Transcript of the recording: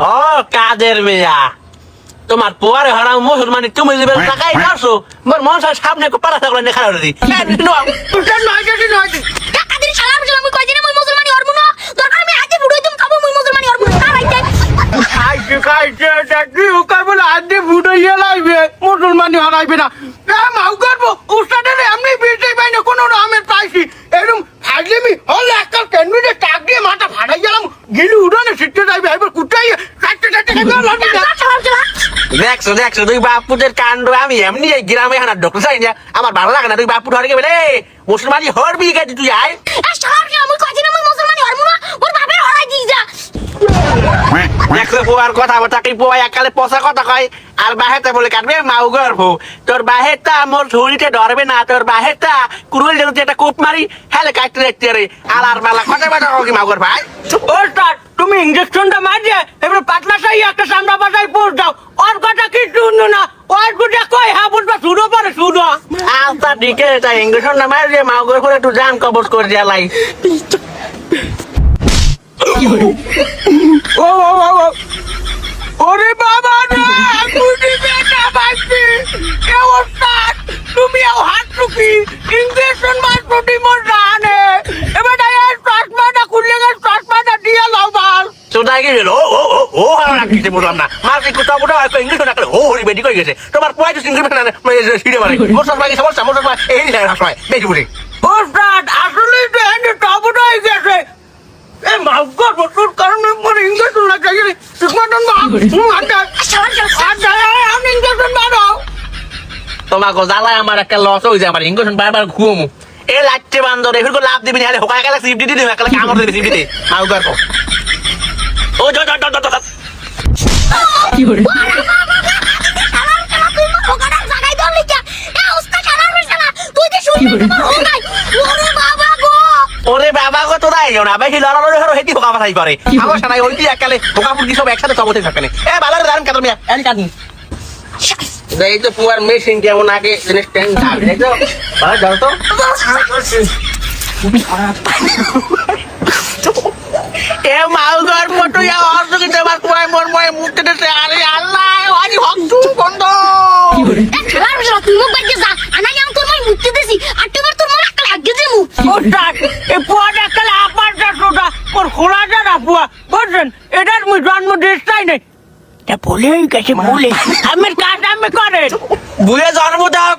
ও কাদের মেয়া তোমার পরে হারাম মুসলমানি তুমি যে টাকাই করছো মোর মন সামনে পাড়া থাকলে না খারাপ দিই মুসলমানি হারাইবে না মাউ করবো উস্তাদের এমনি বিজয় পাই না কোনো আমের পাইছি এরকম ফাজলিমি হলে একটা ক্যান্ডিডেট টাক দিয়ে মাথা ফাটাই গেলাম গিলি উড়ানে শিখতে যাইবে এবার কুটাই দেখছো তুই বাপুদের কাণ্ড আমি এমনি এই গ্রামে হানা ঢুকতে চাই না আমার ভালো লাগে না তুই বাপু ধরে গেলে মুসলমানি হরবি গেছি তুই আয় আর কথা বার্তা পোয়া এককালে পচা কথা কয় আর বাহেরটা বলে কাটবে মাউ গর্ভ তোর বাহেরটা মোর ঝুড়িতে ধরবে না তোর বাহেরটা কুরুল যেন একটা কোপ মারি হেলে কাটতে দেখতে রে আলার বেলা কথা বাটা কি মাউ গর্ভ ভাই তুমি ইঞ্জেকশনটা মারিয়ে এবার পাতলা চাই একটা সামনা বাসায় পৌঁছ যাও ওর কথা কি শুনো না ওর গুটা কই হ্যাঁ বলবা শুনো পরে শুনো আচ্ছা ঠিক আছে তাই ইঞ্জেকশনটা মারি মাউ গর্ভ একটু জান কবজ করে দিয়ালাই ওরে বাবা রে তুই বেটা বাঁচবি এ ওস্তাদ তুমি হাত টুকি ইঞ্জেকশন মারছো ডিমোর জানে এবার এই চশমাটা খুলে গেছে চশমাটা দিয়ে লাও বাল চোদাই গেছিল ও রাখতে বললাম না মাঝে কোথাও কোথাও ইংলিশ না ও হরি বেটি কই গেছে তোমার পয়সা সিঙ্গল সিঁড়ে মারে মোটরসাইকেল কি সমস্যা মোটরসাইকেল এই সময় বেশি বুঝি ওস্তাদ আসলেই তো এন্ড টপটা হয়ে গেছে এ মাউ গর্ভ তোর কারণে মোর ইঞ্জেকশন লাগাই গেছে ঠিকমতন আমি ইঞ্জেকশন মারো তোমাকে জ্বালায় আমার একটা লস হয়ে যায় আমার ইঞ্জেকশন বারবার ঘুম এ লাইটে বান্দর এগুলো লাভ দিবি না হোকা গেলে সিফটি দিবি একালে কামড় দিবি সিফটি মাউ গর্ভ ও কি করে ওরে বাবা গো তোরা এও না বেশি লড়ালড়ি হলো হেতি হোকা মাথাই করে আমার সানাই ওইটি এককালে হোকা পুরকি সব একসাথে তবতে থাকে না এ বালারে দাঁড়ান কাদর মিয়া এনি কাদিন এই তো পুয়ার মেশিন কেমন আগে জিনিস টেন থাকে দেখো বালা যাও তো এ মাউ ঘর ফটো ইয়া অর্ধ কি তোমার পুয়ার মন ময় মুখতে দেছে আরে আল্লাহ ওই হকটু বন্ধ কি করে তুই মুখ বাইকে যা আনা আমি তোর মই মুখতে দিছি আর তোমার তোর মন আকাল আগে দিমু ওস্তাদ এ পুয়াটা কালে আপার যাটা ওর খোলা যাটা পুয়া বুঝছেন এটার মুই জন্ম দিস্তাই নাই তা বলেই গেছে বলে আমার কাজ আমি করেন বুয়ে জন্ম দাও